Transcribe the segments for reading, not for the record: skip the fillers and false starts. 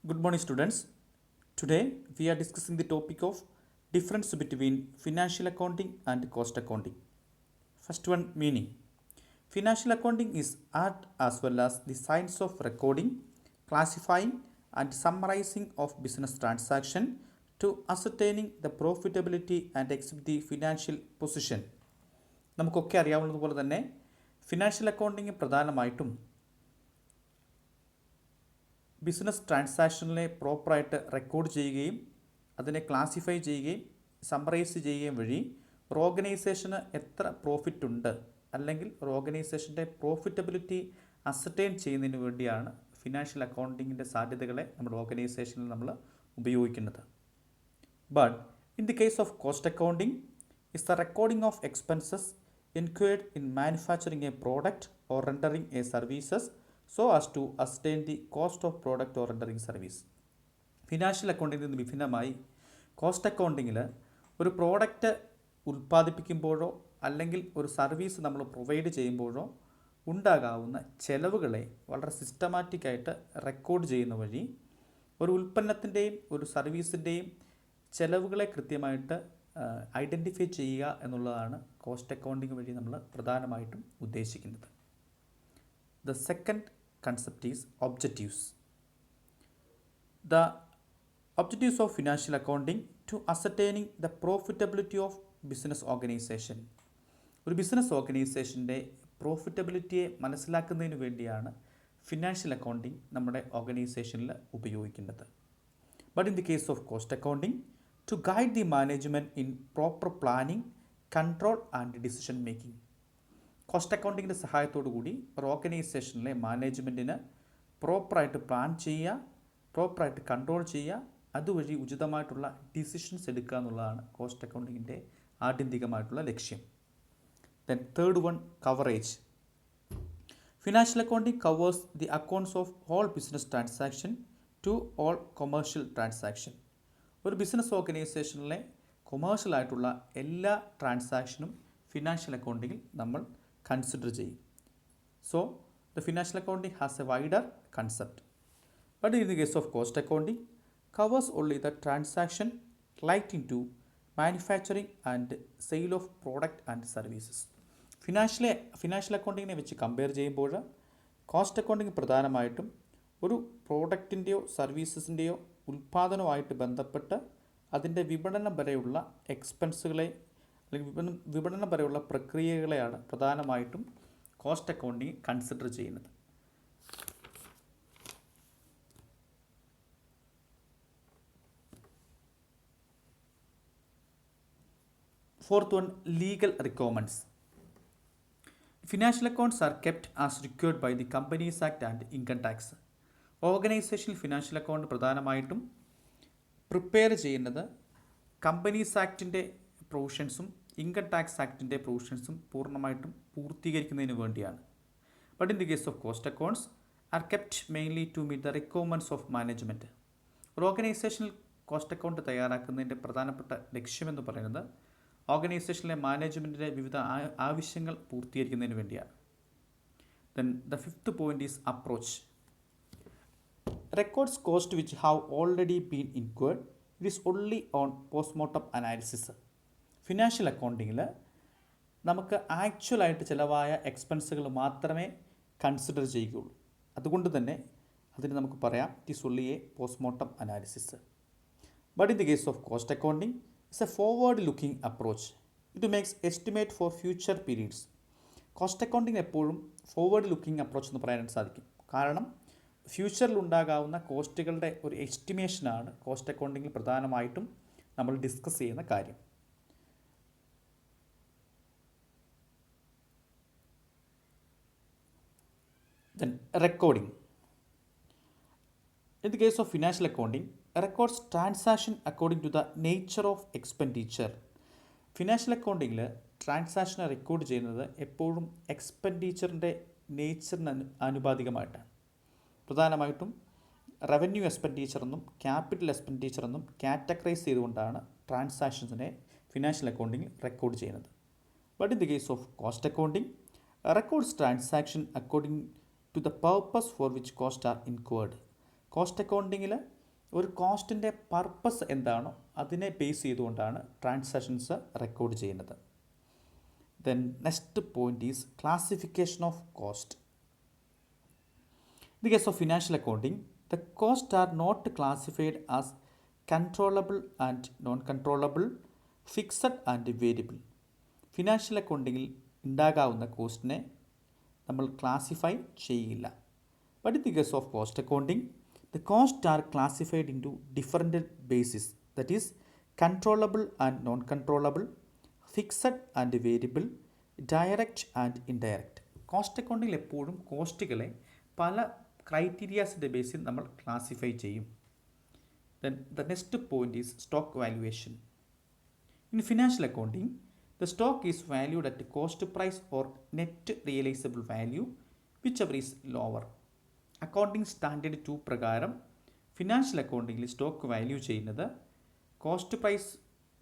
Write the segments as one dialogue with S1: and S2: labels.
S1: Good morning, students. Today we are discussing the topic of difference between financial accounting and cost accounting. First one, meaning. Financial accounting is art as well as the science of recording, classifying and summarizing of business transaction to ascertaining the profitability and exhibit the financial position. നമുക്കൊക്കെ അറിയാവുന്നതുപോലെ തന്നെ financial accounting പ്രധാനമായിട്ടും business ട്രാൻസാക്ഷനിലെ പ്രോപ്പറായിട്ട് record ചെയ്യുകയും അതിനെ classify ചെയ്യുകയും summarise ചെയ്യുകയും വഴി ഒരു ഓർഗനൈസേഷന് എത്ര പ്രോഫിറ്റ് ഉണ്ട് അല്ലെങ്കിൽ ഒരു ഓർഗനൈസേഷൻ്റെ പ്രോഫിറ്റബിലിറ്റി അസർട്ടൈൻ ചെയ്യുന്നതിന് വേണ്ടിയാണ് ഫിനാൻഷ്യൽ അക്കൗണ്ടിങ്ങിൻ്റെ സാധ്യതകളെ നമ്മുടെ ഓർഗനൈസേഷനിൽ നമ്മൾ ഉപയോഗിക്കുന്നത്. But in the case of cost accounting is the recording of expenses incurred in manufacturing a product or rendering a services so as to ascertain the cost of product or rendering service. Financial അക്കൗണ്ടിങ്ങിൽ നിന്ന് വിഭിന്നമായി cost അക്കൗണ്ടിങ്ങിൽ ഒരു product ഉൽപ്പാദിപ്പിക്കുമ്പോഴോ അല്ലെങ്കിൽ ഒരു service നമ്മൾ provide ചെയ്യുമ്പോഴോ ഉണ്ടാകാവുന്ന ചെലവുകളെ വളരെ സിസ്റ്റമാറ്റിക്കായിട്ട് റെക്കോർഡ് ചെയ്യുന്ന വഴി ഒരു ഉൽപ്പന്നത്തിൻ്റെയും ഒരു സർവീസിൻ്റെയും ചെലവുകളെ കൃത്യമായിട്ട് ഐഡൻറ്റിഫൈ ചെയ്യുക എന്നുള്ളതാണ് കോസ്റ്റ് അക്കൗണ്ടിങ് വഴി നമ്മൾ പ്രധാനമായിട്ടും ഉദ്ദേശിക്കുന്നത്. The second concept is objectives. The objectives of financial accounting to ascertaining the profitability of business organisation. ഒരു ബിസിനസ് ഓർഗനൈസേഷൻ്റെ പ്രോഫിറ്റബിലിറ്റിയെ മനസ്സിലാക്കുന്നതിന് വേണ്ടിയാണ് ഫിനാൻഷ്യൽ അക്കൗണ്ടിങ് നമ്മുടെ ഓർഗനൈസേഷനിൽ ഉപയോഗിക്കുന്നത്. But in the case of cost accounting to guide the management in proper planning, control and decision making. Cost അക്കൗണ്ടിങ്ങിൻ്റെ സഹായത്തോടു കൂടി ഒരു ഓർഗനൈസേഷനിലെ മാനേജ്മെൻറ്റിന് പ്രോപ്പറായിട്ട് പ്ലാൻ ചെയ്യുക, പ്രോപ്പറായിട്ട് കൺട്രോൾ ചെയ്യുക, അതുവഴി ഉചിതമായിട്ടുള്ള ഡിസിഷൻസ് എടുക്കുക എന്നുള്ളതാണ് കോസ്റ്റ് അക്കൗണ്ടിങ്ങിൻ്റെ ആത്യന്തികമായിട്ടുള്ള ലക്ഷ്യം. Then third one, coverage. Financial accounting covers the accounts of all business transaction to all commercial transaction. ഒരു ബിസിനസ് ഓർഗനൈസേഷനിലെ കൊമേഴ്ഷ്യൽ ആയിട്ടുള്ള എല്ലാ ട്രാൻസാക്ഷനും ഫിനാൻഷ്യൽ അക്കൗണ്ടിങ്ങിൽ നമ്മൾ കൺസിഡർ ചെയ്യും. So the financial accounting has a wider concept. But in the case of cost accounting covers only the transaction relating to manufacturing and sale of product and services. Financial അക്കൗണ്ടിങ്ങിനെ വെച്ച് compare ചെയ്യുമ്പോൾ cost accounting പ്രധാനമായിട്ടും ഒരു പ്രോഡക്റ്റിൻ്റെയോ സർവീസസിൻ്റെയോ ഉൽപ്പാദനവുമായിട്ട് ബന്ധപ്പെട്ട് അതിൻ്റെ വിപണനം വരെയുള്ള എക്സ്പെൻസുകളെ അല്ലെങ്കിൽ വിപണനം വരെയുള്ള പ്രക്രിയകളെയാണ് പ്രധാനമായിട്ടും കോസ്റ്റ് അക്കൗണ്ടിങ് കൺസിഡർ ചെയ്യുന്നത്. Fourth one, legal requirements. Financial accounts are kept as required by the companies act and income tax. ഓർഗനൈസേഷനിൽ ഫിനാൻഷ്യൽ അക്കൗണ്ട് പ്രധാനമായിട്ടും പ്രിപ്പയർ ചെയ്യുന്നത് കമ്പനീസ് ആക്ടിൻ്റെ പ്രൊവിഷൻസും ഇൻകം ടാക്സ് ആക്ടിൻ്റെ പ്രൊവിഷൻസും പൂർണ്ണമായിട്ടും പൂർത്തീകരിക്കുന്നതിന് വേണ്ടിയാണ്. But in the case of cost accounts are kept mainly to meet the requirements of management. ഒരു ഓർഗനൈസേഷനിൽ കോസ്റ്റ് അക്കൗണ്ട് തയ്യാറാക്കുന്നതിൻ്റെ പ്രധാനപ്പെട്ട ലക്ഷ്യമെന്ന് പറയുന്നത് ഓർഗനൈസേഷനിലെ മാനേജ്മെൻറ്റിൻ്റെ വിവിധ ആവശ്യങ്ങൾ പൂർത്തീകരിക്കുന്നതിന് വേണ്ടിയാണ്. Then the fifth point is approach. Records cost which have already been incurred, it is only on postmortem analysis. Financial അക്കൗണ്ടിങ്ങിൽ നമുക്ക് ആക്ച്വലായിട്ട് ചിലവായ എക്സ്പെൻസുകൾ മാത്രമേ കൺസിഡർ ചെയ്യുകയുള്ളൂ. അതുകൊണ്ട് തന്നെ അതിന് നമുക്ക് പറയാം it is only A postmortem analysis. But in the case of cost accounting it's A forward looking approach. It makes estimate for future periods. Cost accounting എപ്പോഴും ഫോർവേഡ് ലുക്കിംഗ് അപ്രോച്ച് എന്ന് പറയാനായിട്ട് സാധിക്കും. കാരണം ഫ്യൂച്ചറിലുണ്ടാകാവുന്ന കോസ്റ്റുകളുടെ ഒരു എസ്റ്റിമേഷനാണ് കോസ്റ്റ് അക്കൗണ്ടിങ്ങിൽ പ്രധാനമായിട്ടും നമ്മൾ ഡിസ്കസ് ചെയ്യുന്ന കാര്യം. Then recording. In the case of financial accounting records transaction according to the nature of expenditure. Financial അക്കൗണ്ടിങ്ങിൽ ട്രാൻസാക്ഷനെ റെക്കോർഡ് ചെയ്യുന്നത് എപ്പോഴും എക്സ്പെൻഡിച്ചറിൻ്റെ നേച്ചറിന് ആനുപാതികമായിട്ടാണ്. പ്രധാനമായിട്ടും റവന്യൂ എക്സ്പെൻഡിച്ചർ എന്നും ക്യാപിറ്റൽ എക്സ്പെൻഡിച്ചർ എന്നും കാറ്റഗറൈസ് ചെയ്തുകൊണ്ടാണ് ട്രാൻസാക്ഷൻസിനെ ഫിനാൻഷ്യൽ അക്കൗണ്ടിങ്ങിൽ റെക്കോർഡ് ചെയ്യുന്നത്. But in the case of cost accounting records transaction according to the purpose for which cost are incurred. Cost അക്കൗണ്ടിങ്ങിൽ ഒരു കോസ്റ്റിൻ്റെ പർപ്പസ് എന്താണോ അതിനെ ബേസ് ചെയ്തുകൊണ്ടാണ് ട്രാൻസാക്ഷൻസ് റെക്കോർഡ് ചെയ്യുന്നത്. Then next point is classification of cost. In the case of financial accounting, the costs are not classified as controllable and non-controllable, fixed and variable. Financial അക്കൗണ്ടിങ്ങിൽ ഉണ്ടാകാവുന്ന കോസ്റ്റിനെ നമ്മൾ ക്ലാസിഫൈ ചെയ്യില്ല. But in the case of cost accounting, the costs are classified into different bases, that is controllable and non-controllable, fixed and variable, direct and indirect. Cost അക്കൗണ്ടിങ്ങിൽ എപ്പോഴും കോസ്റ്റുകളെ പല ക്രൈറ്റീരിയാസിൻ്റെ ബേസിൽ നമ്മൾ ക്ലാസിഫൈ ചെയ്യും. Then the next point is stock valuation. In financial accounting, the stock is valued at cost price or net realizable value, whichever is lower. Accounting standard 2 പ്രകാരം financial അക്കൗണ്ടിങ്ങിൽ stock value ചെയ്യുന്നത്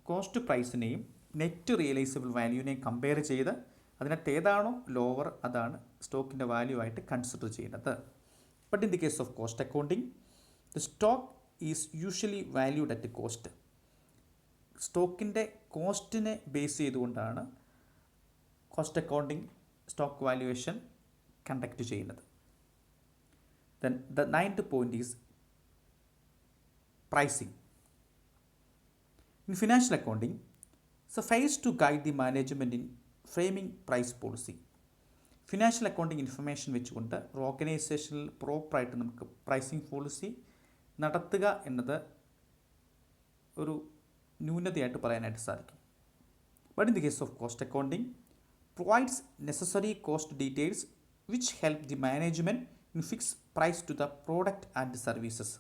S1: കോസ്റ്റ് പ്രൈസിനെയും നെറ്റ് റിയലൈസബിൾ വാല്യൂവിനെയും കമ്പയർ ചെയ്ത് അതിനകത്ത് ഏതാണോ lower അതാണ് സ്റ്റോക്കിൻ്റെ value ആയിട്ട് consider ചെയ്യുന്നത്. But in the case of cost accounting, the stock is usually valued at cost. സ്റ്റോക്കിൻ്റെ കോസ്റ്റിനെ ബേസ് ചെയ്തുകൊണ്ടാണ് cost accounting stock valuation conduct ചെയ്യുന്നത്. Then the 9th point is pricing. In financial accounting, suffice to guide the management in framing price policy. Financial accounting information വെച്ചുകൊണ്ട് ഓർഗനൈസേഷനിൽ പ്രോപ്പറായിട്ട് നമുക്ക് pricing policy നടത്തുക എന്നത് ഒരു ന്യൂനതയായിട്ട് പറയാനായിട്ട് സാധിക്കും. But in the case of cost accounting, provides necessary cost details which help the management in fix price to the product and services.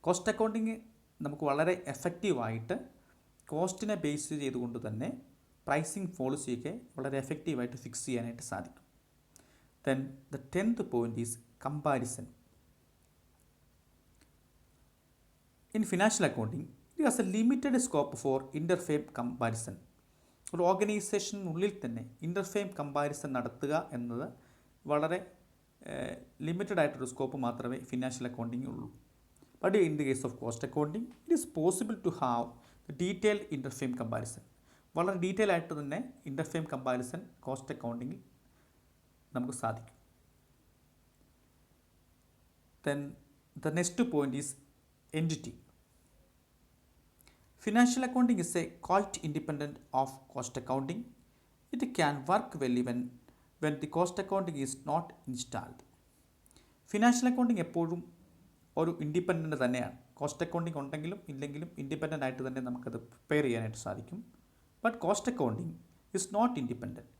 S1: Cost accounting നമുക്ക് വളരെ എഫക്റ്റീവായിട്ട് കോസ്റ്റിനെ ബേസ് ചെയ്തുകൊണ്ട് തന്നെ പ്രൈസിങ് പോളിസിയൊക്കെ വളരെ എഫക്റ്റീവായിട്ട് ഫിക്സ് ചെയ്യാനായിട്ട് സാധിക്കും. Then the 10th point is comparison. In financial accounting, it has a limited scope for interfirm comparison. ഒരു ഓർഗനൈസേഷനുള്ളിൽ തന്നെ ഇൻ്റർഫേം കമ്പാരിസൺ നടത്തുക എന്നത് വളരെ ലിമിറ്റഡ് ആയിട്ടൊരു സ്കോപ്പ് മാത്രമേ ഫിനാൻഷ്യൽ അക്കൗണ്ടിങ് ഉള്ളൂ. But in the case of cost accounting, it is possible to have the detailed interfirm comparison. വളരെ detail ആയിട്ട് തന്നെ ഇൻ്റർഫേം കമ്പാരിസൺ കോസ്റ്റ് അക്കൗണ്ടിങ്ങിൽ നമുക്ക് സാധിക്കും. Then the next point is entity. Financial accounting is a quite independent of cost accounting. It can work well even when the cost accounting is not installed. Financial accounting എപ്പോഴും ഒരു independent തന്നെയാണ്. Cost accounting ഉണ്ടെങ്കിലും ഇല്ലെങ്കിലും independent ആയിട്ട് തന്നെ നമുക്കത് prepare ചെയ്യാനായിട്ട് സാധിക്കും. But cost accounting is not independent.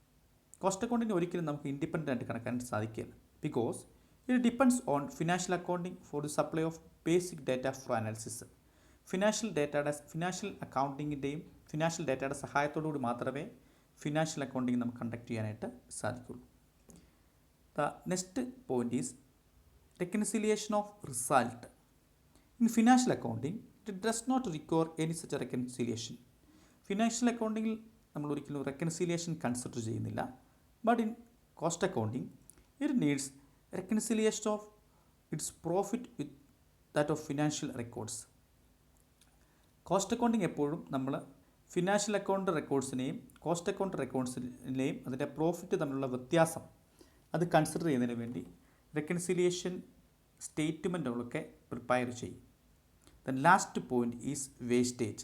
S1: Cost accounting ഒരിക്കലും നമുക്ക് ഇൻഡിപെൻഡൻ്റ് ആയിട്ട് കണക്കാനായിട്ട് സാധിക്കില്ല. Because it depends on financial accounting for the supply of basic data for analysis. Financial അക്കൗണ്ടിങ്ങിൻ്റെയും ഫിനാൻഷ്യൽ ഡാറ്റയുടെ സഹായത്തോടുകൂടി മാത്രമേ ഫിനാൻഷ്യൽ അക്കൗണ്ടിങ് നമുക്ക് കണ്ടക്ട് ചെയ്യാനായിട്ട് സാധിക്കുള്ളൂ. The next point is reconciliation of result. In financial accounting, it does not require any such reconciliation. Financial അക്കൗണ്ടിങ്ങിൽ നമ്മൾ ഒരിക്കലും റെക്കൺസിലിയേഷൻ കൺസിഡർ ചെയ്യുന്നില്ല. But in cost accounting, it needs reconciliation of its profit with that of financial records. Cost accounting എപ്പോഴും നമ്മൾ financial account റെക്കോർഡ്സിനെയും cost account റെക്കോർഡ്സിനെയും അതിൻ്റെ profit തമ്മിലുള്ള വ്യത്യാസം അത് കൺസിഡർ ചെയ്യുന്നതിന് വേണ്ടി റെക്കൺസിലിയേഷൻ സ്റ്റേറ്റ്മെൻറ്റുകളൊക്കെ പ്രിപ്പയർ ചെയ്യും. Then last point is wastage.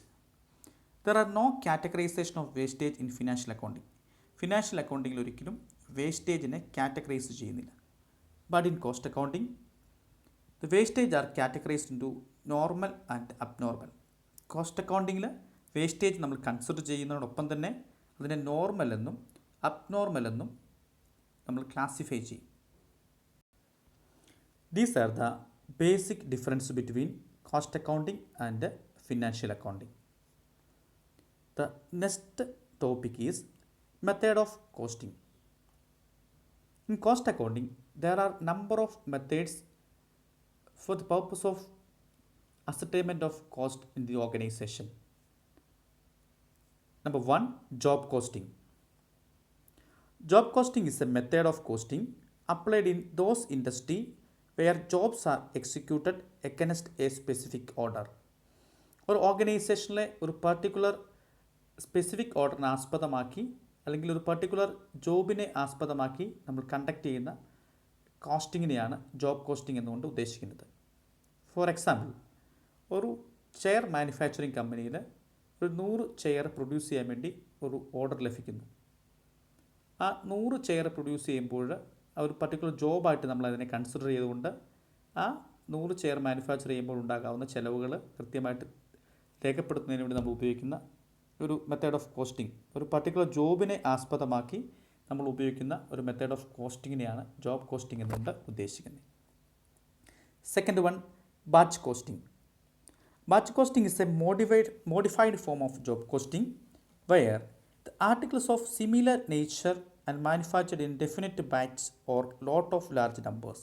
S1: There are no categorisation of wastage in financial accounting. Financial അക്കൗണ്ടിങ്ങിൽ ഒരിക്കലും വേസ്റ്റേജിനെ കാറ്റഗറൈസ് ചെയ്യുന്നില്ല. But in cost accounting, the wastage are categorised in to normal and abnormal. Cost അക്കൗണ്ടിങ്ങിൽ wastage നമ്മൾ consider ചെയ്യുന്നതോടൊപ്പം തന്നെ അതിനെ normal എന്നും abnormal എന്നും നമ്മൾ ക്ലാസിഫൈ ചെയ്യും. These are the basic difference between cost accounting and financial accounting. The next topic is method of costing. In cost accounting, there are number of methods for the purpose of ascertainment of cost in the organization. Number 1, job costing. Job costing is a method of costing applied in those industry where jobs are executed against a specific order. ഒരു ഓർഗനൈസേഷനിലെ ഒരു particular specific ഓർഡറിനെ ആസ്പദമാക്കി അല്ലെങ്കിൽ ഒരു particular ജോബിനെ ആസ്പദമാക്കി നമ്മൾ conduct ചെയ്യുന്ന കോസ്റ്റിങ്ങിനെയാണ് job costing എന്നുകൊണ്ട് ഉദ്ദേശിക്കുന്നത്. ഫോർ എക്സാമ്പിൾ, ഒരു ചെയർ മാനുഫാക്ചറിങ് കമ്പനിയിൽ ഒരു 100 ചെയർ പ്രൊഡ്യൂസ് ചെയ്യാൻ വേണ്ടി ഒരു ഓർഡർ ലഭിക്കുന്നു. ആ 100 ചെയർ പ്രൊഡ്യൂസ് ചെയ്യുമ്പോൾ ഒരു പർട്ടിക്കുലർ ജോബായിട്ട് നമ്മൾ അതിനെ കൺസിഡർ ചെയ്തുകൊണ്ട് ആ 100 ചെയർ മാനുഫാക്ചർ ചെയ്യുമ്പോൾ ഉണ്ടാകാവുന്ന ചിലവുകൾ കൃത്യമായിട്ട് രേഖപ്പെടുത്തുന്നതിന് വേണ്ടി നമ്മൾ ഉപയോഗിക്കുന്ന ഒരു മെത്തേഡ് ഓഫ് കോസ്റ്റിംഗ്, ഒരു പർട്ടിക്കുലർ ജോബിനെ ആസ്പദമാക്കി നമ്മൾ ഉപയോഗിക്കുന്ന ഒരു മെത്തേഡ് ഓഫ് കോസ്റ്റിങ്ങിനെയാണ് ജോബ് കോസ്റ്റിംഗ് എന്നുകൊണ്ട് ഉദ്ദേശിക്കുന്നത്. Second one, batch costing. Batch costing is a modified form of job costing where the articles of similar nature and manufactured in definite batches or lot of large numbers.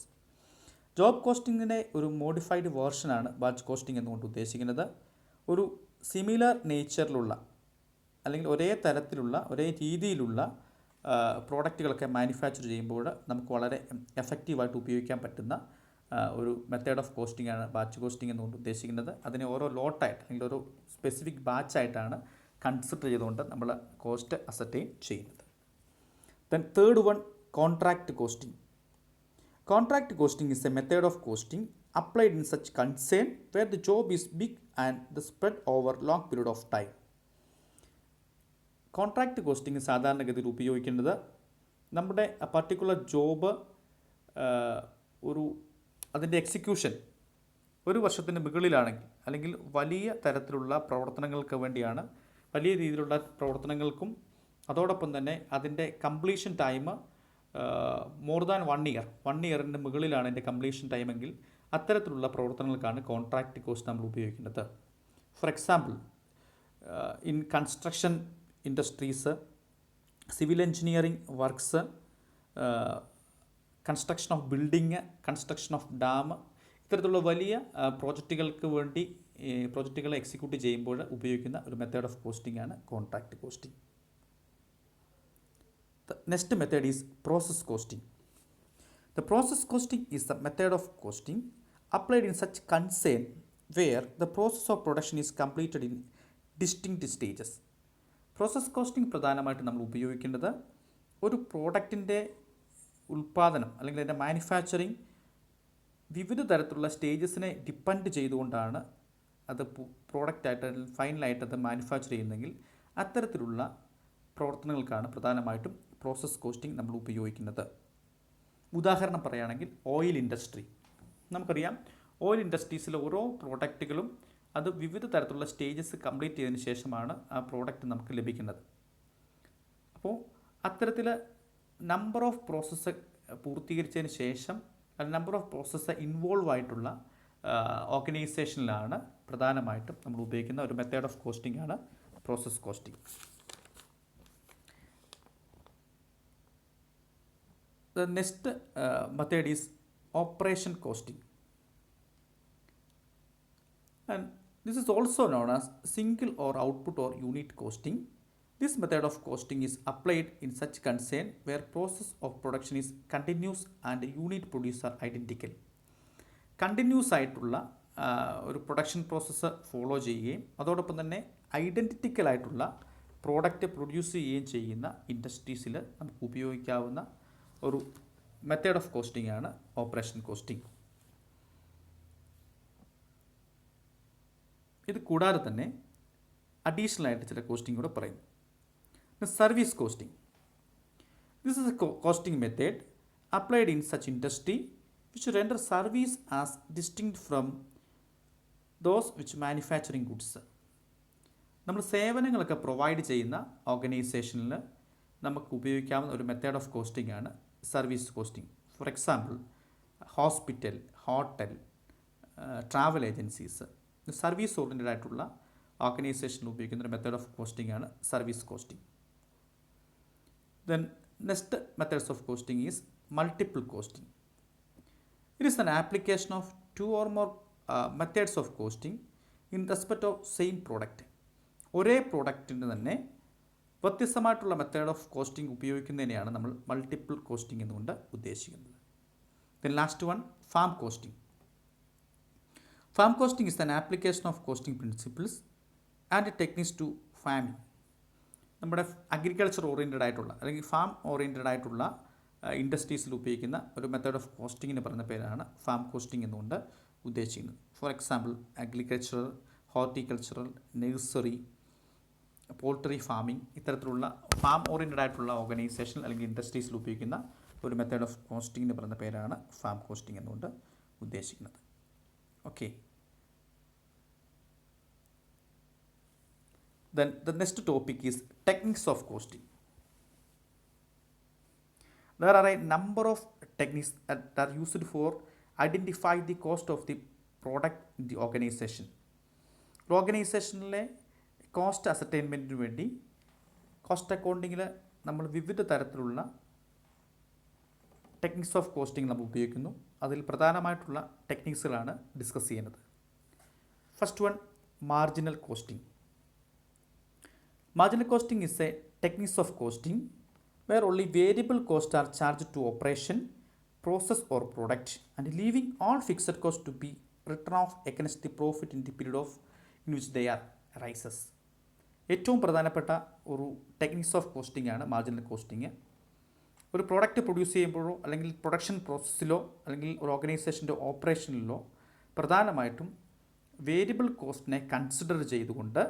S1: Job കോസ്റ്റിങ്ങിൻ്റെ ഒരു modified വേർഷനാണ് batch costing എന്നുകൊണ്ട് ഉദ്ദേശിക്കുന്നത്. ഒരു similar നേച്ചറിലുള്ള അല്ലെങ്കിൽ ഒരേ തരത്തിലുള്ള ഒരേ രീതിയിലുള്ള പ്രോഡക്റ്റുകളൊക്കെ മാനുഫാക്ചർ ചെയ്യുമ്പോൾ നമുക്ക് വളരെ എഫക്റ്റീവായിട്ട് ഉപയോഗിക്കാൻ പറ്റുന്ന ഒരു മെത്തേഡ് ഓഫ് കോസ്റ്റിംഗ് ആണ് ബാച്ച് കോസ്റ്റിംഗ് എന്നുകൊണ്ട് ഉദ്ദേശിക്കുന്നത്. അതിനെ ഓരോ ലോട്ടായിട്ട് അല്ലെങ്കിൽ ഒരു സ്പെസിഫിക് ബാച്ചായിട്ടാണ് കൺസിഡർ ചെയ്തുകൊണ്ട് നമ്മൾ കോസ്റ്റ് അസർട്ടൈൻ ചെയ്യുന്നത്. Then third one, contract costing. Contract costing is a method of costing applied in such concern where the job is big and the spread over long period of time. Contract costing സാധാരണഗതിയിൽ ഉപയോഗിക്കുന്നത് നമ്മുടെ particular job അതിൻ്റെ execution ഒരു വർഷത്തിന് മുകളിലാണെങ്കിൽ അല്ലെങ്കിൽ വലിയ തരത്തിലുള്ള പ്രവർത്തനങ്ങൾക്ക് വേണ്ടിയാണ്, വലിയ രീതിയിലുള്ള പ്രവർത്തനങ്ങൾക്കും അതോടൊപ്പം തന്നെ അതിൻ്റെ കംപ്ലീഷൻ ടൈം മോർ ദാൻ 1 ഇയറിൻ്റെ മുകളിലാണ് അതിൻ്റെ കംപ്ലീഷൻ ടൈമെങ്കിൽ അത്തരത്തിലുള്ള പ്രവർത്തനങ്ങൾക്കാണ് കോൺട്രാക്റ്റ് കോസ്റ്റ് നമ്മൾ ഉപയോഗിക്കുന്നത്. For example, in construction industries, civil engineering works, construction of building, construction of dam, ഇത്തരത്തിലുള്ള വലിയ പ്രോജക്റ്റുകൾക്ക് വേണ്ടി പ്രോജക്റ്റുകളെ എക്സിക്യൂട്ട് ചെയ്യുമ്പോൾ ഉപയോഗിക്കുന്ന ഒരു മെത്തേഡ് ഓഫ് കോസ്റ്റിംഗ് ആണ് contract costing. The next method is process costing. The process costing is the method of costing applied in such concern where the process of production is completed in distinct stages. Process costing പ്രധാനമായിട്ട് നമ്മൾ ഉപയോഗിക്കേണ്ടത് ഒരു പ്രോഡക്റ്റിൻ്റെ ഉൽപ്പാദനം അല്ലെങ്കിൽ അതിൻ്റെ manufacturing വിവിധ തരത്തിലുള്ള സ്റ്റേജസിനെ ഡിപ്പെൻഡ് ചെയ്തുകൊണ്ടാണ് അത് പ്രോഡക്റ്റായിട്ട് ഫൈനലായിട്ട് അത് മാനുഫാക്ചർ ചെയ്യുന്നതെങ്കിൽ അത്തരത്തിലുള്ള പ്രവർത്തനങ്ങൾക്കാണ് പ്രധാനമായിട്ടും പ്രോസസ് കോസ്റ്റിംഗ് നമ്മൾ ഉപയോഗിക്കുന്നത്. ഉദാഹരണം പറയുകയാണെങ്കിൽ ഓയിൽ ഇൻഡസ്ട്രി. നമുക്കറിയാം ഓയിൽ ഇൻഡസ്ട്രീസിലെ ഓരോ പ്രോഡക്റ്റുകളും അത് വിവിധ തരത്തിലുള്ള സ്റ്റേജസ് കംപ്ലീറ്റ് ചെയ്തതിന് ശേഷമാണ് ആ പ്രോഡക്റ്റ് നമുക്ക് ലഭിക്കുന്നത്. അപ്പോൾ അത്തരത്തിൽ നമ്പർ ഓഫ് പ്രോസസ്സ് പൂർത്തീകരിച്ചതിന് ശേഷം നമ്പർ ഓഫ് പ്രോസസ്സ് ഇൻവോൾവ് ആയിട്ടുള്ള ഓർഗനൈസേഷനിലാണ് പ്രധാനമായിട്ടും നമ്മൾ ഉപയോഗിക്കുന്ന ഒരു മെത്തേഡ് ഓഫ് കോസ്റ്റിംഗ് ആണ് process costing. The next method is operation costing, and this is also known as single or output or unit costing. This method of costing is applied in such concern where process of production is continuous and unit produced are identical. Continuous ആയിട്ടുള്ള ഒരു production process follow ചെയ്യുകയും അതോടൊപ്പം തന്നെ ഐഡൻറ്റിറ്റിക്കലായിട്ടുള്ള product produce ചെയ്യുകയും ചെയ്യുന്ന ഇൻഡസ്ട്രീസിൽ നമുക്ക് ഉപയോഗിക്കാവുന്ന ഒരു മെത്തേഡ് ഓഫ് കോസ്റ്റിംഗ് ആണ് ഓപ്പറേഷൻ കോസ്റ്റിംഗ്. ഇത് കൂടാതെ തന്നെ അഡീഷണൽ ആയിട്ട് ചില കോസ്റ്റിംഗ് കൂടെ പറയും. Service costing. This is A costing method applied in such industry which render service as distinct from those which manufacturing goods. നമ്മൾ സേവനങ്ങളൊക്കെ പ്രൊവൈഡ് ചെയ്യുന്ന ഓർഗനൈസേഷനിൽ നമുക്ക് ഉപയോഗിക്കാവുന്ന ഒരു മെത്തേഡ് ഓഫ് കോസ്റ്റിംഗ് ആണ് service costing. For example, hospital, hotel, travel agencies, service oriented ആയിട്ടുള്ള ഓർഗനൈസേഷനിൽ ഉപയോഗിക്കുന്ന ഒരു മെത്തേഡ് ഓഫ് കോസ്റ്റിംഗ് ആണ് service costing. Then next methods of costing is multiple costing. It is an application of 2 or more methods of costing in respect of same product. ഒരേ പ്രോഡക്റ്റിന് തന്നെ വ്യത്യസ്തമായിട്ടുള്ള method of costing ഉപയോഗിക്കുന്നതിനെയാണ് നമ്മൾ multiple costing എന്നുകൊണ്ട് ഉദ്ദേശിക്കുന്നത്. Then last one, farm costing. Farm costing is an application of costing principles and techniques to farming. നമ്മുടെ agriculture oriented ആയിട്ടുള്ള അല്ലെങ്കിൽ farm oriented ആയിട്ടുള്ള ഇൻഡസ്ട്രീസിൽ ഉപയോഗിക്കുന്ന ഒരു മെത്തേഡ് ഓഫ് കോസ്റ്റിങ്ങിന് പറയുന്ന പേരാണ് ഫാം കോസ്റ്റിംഗ് എന്നുകൊണ്ട് ഉദ്ദേശിക്കുന്നത്. For example agricultural, horticultural, nursery, poultry farming, ഇത്തരത്തിലുള്ള ഫാം ഓറിയൻറ്റഡ് ആയിട്ടുള്ള ഓർഗനൈസേഷൻ അല്ലെങ്കിൽ ഇൻഡസ്ട്രീസിൽ ഉപയോഗിക്കുന്ന ഒരു മെത്തേഡ് ഓഫ് കോസ്റ്റിങ്ങിന് പറയുന്ന പേരാണ് ഫാം കോസ്റ്റിംഗ് എന്നുകൊണ്ട് ഉദ്ദേശിക്കുന്നത്. Okay. Then the next topic is techniques of costing. There are a number of techniques that are used for identify the cost of the product in the organization. ഓർഗനൈസേഷനിലെ cost അസർടൈൻമെൻറ്റിന് വേണ്ടി cost അക്കൗണ്ടിങ്ങിൽ നമ്മൾ വിവിധ തരത്തിലുള്ള techniques of costing നമ്മൾ ഉപയോഗിക്കുന്നു. അതിൽ പ്രധാനമായിട്ടുള്ള ടെക്നിക്സുകളാണ് discuss ചെയ്യുന്നത്. First one, marginal costing. Marginal costing is a technique of costing where only variable costs are charged to operation, process or product and leaving all fixed costs to be written off against the profit in the period in which they are arises. ഏറ്റവും പ്രധാനപ്പെട്ട ഒരു techniques of costing ആണ് marginal costing. ഒരു product produce ചെയ്യുമ്പോഴോ അല്ലെങ്കിൽ production പ്രോസസ്സിലോ അല്ലെങ്കിൽ ഒരു ഓർഗനൈസേഷൻ്റെ ഓപ്പറേഷനിലോ പ്രധാനമായിട്ടും വേരിയബിൾ കോസ്റ്റിനെ കൺസിഡർ ചെയ്തുകൊണ്ട്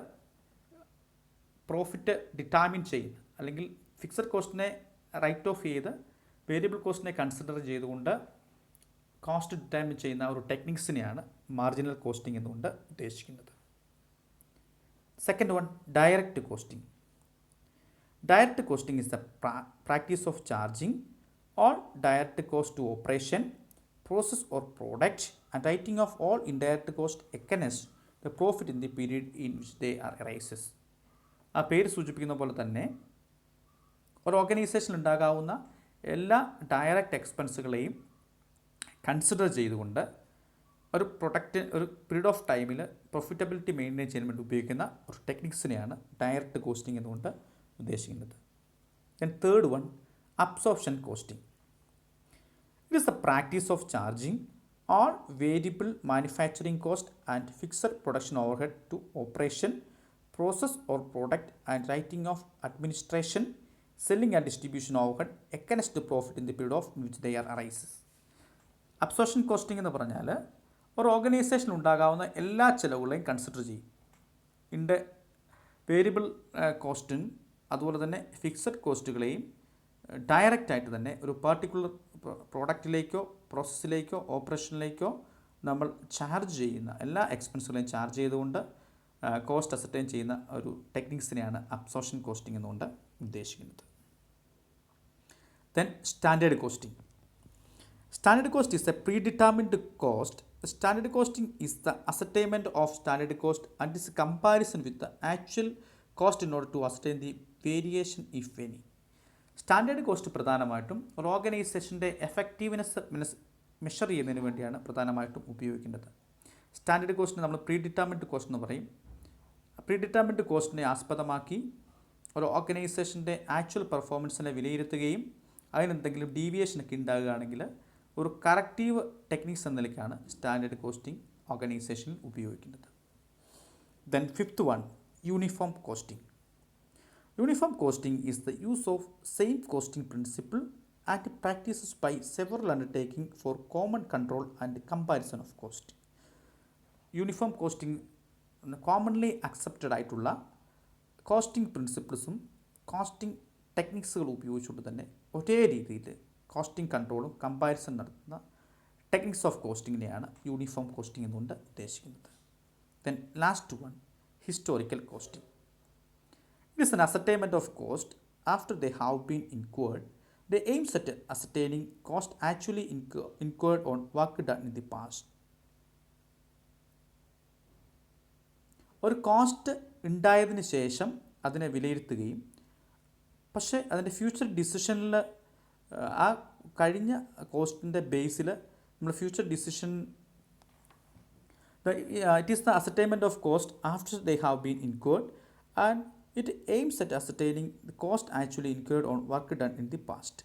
S1: പ്രോഫിറ്റ് ഡിറ്റർമിൻ ചെയ്യുന്ന അല്ലെങ്കിൽ ഫിക്സഡ് കോസ്റ്റിനെ റൈറ്റ് ഓഫ് ചെയ്ത് വേരിയബിൾ കോസ്റ്റിനെ കൺസിഡർ ചെയ്തുകൊണ്ട് കോസ്റ്റ് ഡിറ്റർമിൻ ചെയ്യുന്ന ഒരു ടെക്നിക്സിനെയാണ് മാർജിനൽ കോസ്റ്റിംഗ് എന്നുകൊണ്ട് ഉദ്ദേശിക്കുന്നത്. Second one, direct costing. Direct costing is the practice of charging all direct cost to operation, process or product and writing of all indirect cost against the profit in the period in which they are arises. ആ പേര് സൂചിപ്പിക്കുന്ന പോലെ തന്നെ ഒരു ഓർഗനൈസേഷനിൽ ഉണ്ടാകാവുന്ന എല്ലാ direct എക്സ്പെൻസുകളെയും consider ചെയ്തുകൊണ്ട് ഒരു ഒരു പീരീഡ് ഓഫ് ടൈമിൽ പ്രോഫിറ്റബിലിറ്റി മെയിൻറ്റെയിൻ ചെയ്യാൻ വേണ്ടി ഉപയോഗിക്കുന്ന ഒരു ടെക്നിക്സിനെയാണ് ഡയറക്റ്റ് കോസ്റ്റിംഗ് എന്നുകൊണ്ട് ഉദ്ദേശിക്കുന്നത്. Then third one, absorption costing. It is the practice of charging all variable manufacturing cost and fixed production overhead to operation, process or product and writing of administration, selling and distribution overhead against the profit in the period of which they are arises. Absorption costing എന്ന് പറഞ്ഞാൽ ഒരു ഓർഗനൈസേഷനിൽ ഉണ്ടാകാവുന്ന എല്ലാ ചിലവുകളെയും consider ചെയ്യും. Variable കോസ്റ്റും അതുപോലെ തന്നെ ഫിക്സഡ് കോസ്റ്റുകളെയും ഡയറക്റ്റായിട്ട് തന്നെ ഒരു പർട്ടിക്കുലർ പ്രോഡക്റ്റിലേക്കോ പ്രോസസ്സിലേക്കോ ഓപ്പറേഷനിലേക്കോ നമ്മൾ ചാർജ് ചെയ്യുന്ന എല്ലാ എക്സ്പെൻസുകളെയും ചാർജ് ചെയ്തുകൊണ്ട് കോസ്റ്റ് അസർട്ടൈൻ ചെയ്യുന്ന ഒരു ടെക്നിക്സിനെയാണ് അബ്സോർപ്ഷൻ കോസ്റ്റിംഗ് എന്നുകൊണ്ട് ഉദ്ദേശിക്കുന്നത്. Then standard costing. Standard cost is a predetermined cost. Standard costing is the ascertainment of standard cost and is comparison with the actual cost in order to ascertain the variation if any. Standard cost പ്രധാനമായിട്ടും ഒരു ഓർഗനൈസേഷൻ്റെ effectiveness measure ചെയ്യുന്നതിന് വേണ്ടിയാണ് പ്രധാനമായിട്ടും ഉപയോഗിക്കേണ്ടത്. Standard കോസ്റ്റിന് നമ്മൾ pre determined cost എന്ന് പറയും. Pre determined കോസ്റ്റിനെ ആസ്പദമാക്കി ഒരു ഓർഗനൈസേഷൻ്റെ ആക്ച്വൽ പെർഫോമൻസിനെ വിലയിരുത്തുകയും അതിനെന്തെങ്കിലും ഡീവിയേഷനൊക്കെ ഉണ്ടാകുകയാണെങ്കിൽ ഒരു കറക്റ്റീവ് ടെക്നിക്സ് എന്ന നിലയ്ക്കാണ് സ്റ്റാൻഡേർഡ് കോസ്റ്റിംഗ് ഓർഗനൈസേഷനിൽ ഉപയോഗിക്കുന്നത്. Then fifth one, uniform costing. Uniform costing is the use of same costing principle and practices by several undertaking for common control and comparison of cost. Uniform costing commonly accepted ആയിട്ടുള്ള costing പ്രിൻസിപ്പിൾസും costing ടെക്നിക്സുകൾ ഉപയോഗിച്ചുകൊണ്ട് തന്നെ ഒരേ രീതിയിൽ costing കൺട്രോളും comparison നടത്തുന്ന techniques of കോസ്റ്റിങ്ങിനെയാണ് യൂണിഫോം കോസ്റ്റിംഗ് എന്നുകൊണ്ട് ഉദ്ദേശിക്കുന്നത്. Then last one, historical costing. It is an ascertainment of cost after they have been incurred. They aims at ascertaining cost actually incurred on work done in the past. ഒരു cost ഉണ്ടായതിന് ശേഷം അതിനെ വിലയിരുത്തുകയും പക്ഷേ അതിൻ്റെ future ഡിസിഷനിൽ ആ കഴിഞ്ഞ കോസ്റ്റിൻ്റെ ബേസിൽ നമ്മൾ future decision it is the ascertainment of cost after they have been incurred and it aims at ascertaining the cost actually incurred on work done in the past.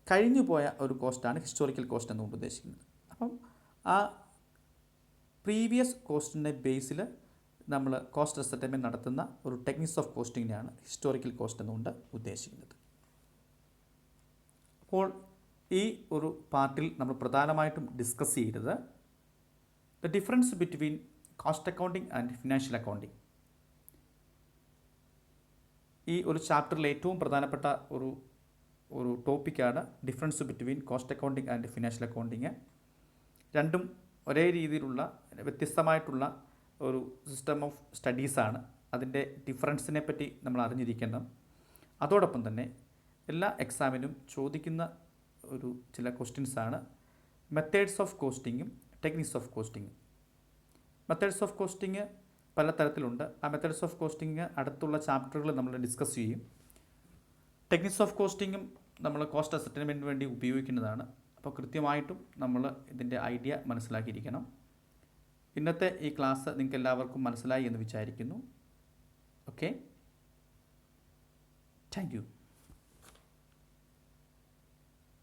S1: കഴിഞ്ഞു പോയ ഒരു കോസ്റ്റാണ് ഹിസ്റ്റോറിക്കൽ കോസ്റ്റ് എന്നുകൊണ്ട് ഉദ്ദേശിക്കുന്നത്. അപ്പം ആ പ്രീവിയസ് കോസ്റ്റിൻ്റെ ബേസിൽ നമ്മൾ cost assignment നടത്തുന്ന ഒരു ടെക്നിക്സ് ഓഫ് കോസ്റ്റിങ്ങിനെയാണ് ഹിസ്റ്റോറിക്കൽ കോസ്റ്റ് എന്നുകൊണ്ട് ഉദ്ദേശിക്കുന്നത്. അപ്പോൾ ഈ ഒരു പാർട്ടിൽ നമ്മൾ പ്രധാനമായിട്ടും ഡിസ്കസ് ചെയ്തത് the difference between cost accounting and financial accounting. ഈ ഒരു ചാപ്റ്ററിൽ ഏറ്റവും പ്രധാനപ്പെട്ട ഒരു ടോപ്പിക്കാണ് difference between cost accounting and financial accounting. രണ്ടും ഒരേ രീതിയിലുള്ള വ്യത്യസ്തമായിട്ടുള്ള ഒരു സിസ്റ്റം ഓഫ് സ്റ്റഡീസാണ്. അതിൻ്റെ ഡിഫറൻസിനെ പറ്റി നമ്മൾ അറിഞ്ഞിരിക്കണം. അതോടൊപ്പം തന്നെ എല്ലാ എക്സാമിനും ചോദിക്കുന്ന ചില ക്വസ്റ്റ്യൻസാണ് മെത്തേഡ്സ് ഓഫ് കോസ്റ്റിങ്ങും ടെക്നിക്സ് ഓഫ് കോസ്റ്റിങ്ങും. മെത്തേഡ്സ് ഓഫ് കോസ്റ്റിങ് പല തരത്തിലുണ്ട്. ആ മെത്തേഡ്സ് ഓഫ് കോസ്റ്റിങ് അടുത്തുള്ള ചാപ്റ്ററുകൾ നമ്മൾ ഡിസ്കസ് ചെയ്യും. ടെക്നിക്സ് ഓഫ് കോസ്റ്റിങ്ങും നമ്മൾ കോസ്റ്റ് അസൈൻമെൻറ്റിന് വേണ്ടി ഉപയോഗിക്കുന്നതാണ്. അപ്പോൾ കൃത്യമായിട്ടും നമ്മൾ ഇതിൻ്റെ ഐഡിയ മനസ്സിലാക്കിയിരിക്കണം. ഇന്നത്തെ ഈ ക്ലാസ് നിങ്ങൾക്ക് എല്ലാവർക്കും മനസ്സിലായി എന്ന് വിചാരിക്കുന്നു. Okay, thank you.